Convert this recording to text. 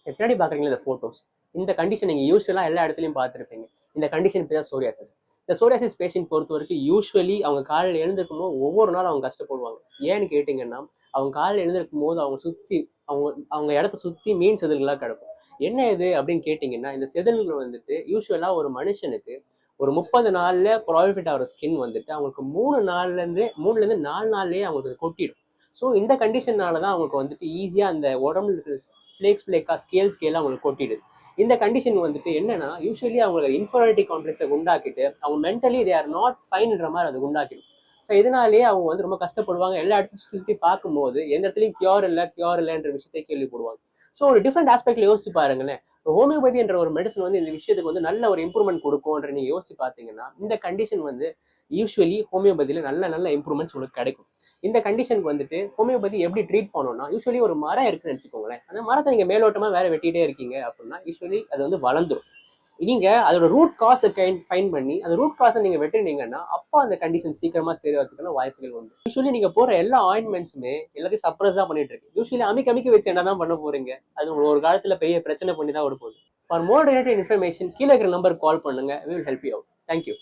பின்னாடி பாக்குறீங்களா இந்த போட்டோஸ், இந்த கண்டிஷன் நீங்க யூஸ்வலா எல்லா இடத்துலயும் பார்த்துருப்பீங்க. இந்த கண்டிஷன் பேர் சோரியாசிஸ். இந்த சோரியாசிஸ் பேஷண்ட் பொறுத்த வரைக்கும் யூஸ்வலி அவங்க காலையில் எழுந்திருக்கும் போது ஒவ்வொரு நாளும் அவங்க கஷ்டப்படுவாங்க. ஏன்னு கேட்டீங்கன்னா, அவங்க காலையில் எழுந்திருக்கும் போது அவங்க சுத்தி அவங்க அவங்க இடத்த சுத்தி மீன் செதில்களா கிடக்கும். என்ன இது அப்படின்னு கேட்டீங்கன்னா, இந்த செதில்கள் வந்துட்டு யூஸ்வலா ஒரு மனுஷனுக்கு ஒரு 30 நாள்ல ப்ராஃபிட் ஆகிற ஸ்கின் வந்துட்டு அவங்களுக்கு 3 நாள்ல இருந்து 4 நாள்லயே அவங்களுக்கு கொட்டிடும். ஸோ இந்த கண்டிஷனால தான் அவங்களுக்கு வந்துட்டு ஈஸியா அந்த உடம்புல இருக்கிற ஃபிளேக்கா ஸ்கேலா அவங்களுக்கு கொட்டிடுது. இந்த கண்டிஷன் வந்துட்டு என்னன்னா, யூஸ்வலி அவங்க இன்ஃபீரியாரிட்டி காம்ப்ளெக்ஸை உண்டாக்கிட்டு அவங்க மென்டலி தே ஆர் நாட் ஃபைன்ன்ற மாதிரி அது உண்டாக்கிடும். ஸோ இதனாலேயே அவங்க வந்து ரொம்ப கஷ்டப்படுவாங்க. எல்லா இடத்தையும் சுற்றி பார்க்கும்போது எந்த இடத்துலையும் கியூர் இல்லைன்ற விஷயத்தை கேள்விப்படுவாங்க. ஸோ ஒரு டிஃப்ரெண்ட் ஆஸ்பெக்ட்ல யோசிச்சு பாருங்களேன். ஹோமியோபதி என்ற ஒரு மெடிசன் வந்து இந்த விஷயத்துக்கு வந்து நல்ல ஒரு இம்ப்ரூவ்மெண்ட் கொடுக்கும்ன்ற நீங்க யோசிச்சு பார்த்தீங்கன்னா, இந்த கண்டிஷன் வந்து யூஸ்வலி ஹோமியோபதியில நல்ல நல்ல இம்ப்ரூவ்மெண்ட்ஸ் உங்களுக்கு கிடைக்கும். இந்த கண்டிஷனுக்கு வந்துட்டு ஹோமியோபதி எப்படி ட்ரீட் பண்ணணும்னா, யூஸ்வலி ஒரு மரம் இருக்குன்னு வச்சுக்கோங்களேன். அந்த மரத்தை நீங்க மேலோட்டமா வேற வெட்டிட்டே இருக்கீங்க அப்படின்னா யூஸ்வலி அது வந்து வளர்ந்துரும். நீங்க அதோட ரூட் காஸை ஃபைன் பண்ணி அந்த ரூட் காஸை நீங்க வெட்டினீங்கன்னா அப்போ அந்த கண்டிஷன் சீக்கிரமா சரியாகிறதுக்கான வாய்ப்புகள் உண்டு. யூஸ்வலி நீங்க போற எல்லா ஆயின்மெண்ட்ஸுமே எல்லாத்தையும் சப்ரஸ் தான் பண்ணிட்டு இருக்கு. யூஸ்வலி அமைக்க வச்சு என்னதான் பண்ண போறீங்க? அது உங்களுக்கு ஒரு காலத்துல பெரிய பிரச்சனை பண்ணி தான் விட போகுது. ஃபார் மோர் ரிலேட்டட் இன்ஃபர்மேஷன் கீழே இருக்கிற நம்பருக்கு கால் பண்ணுங்க. We will help you out. Thank you.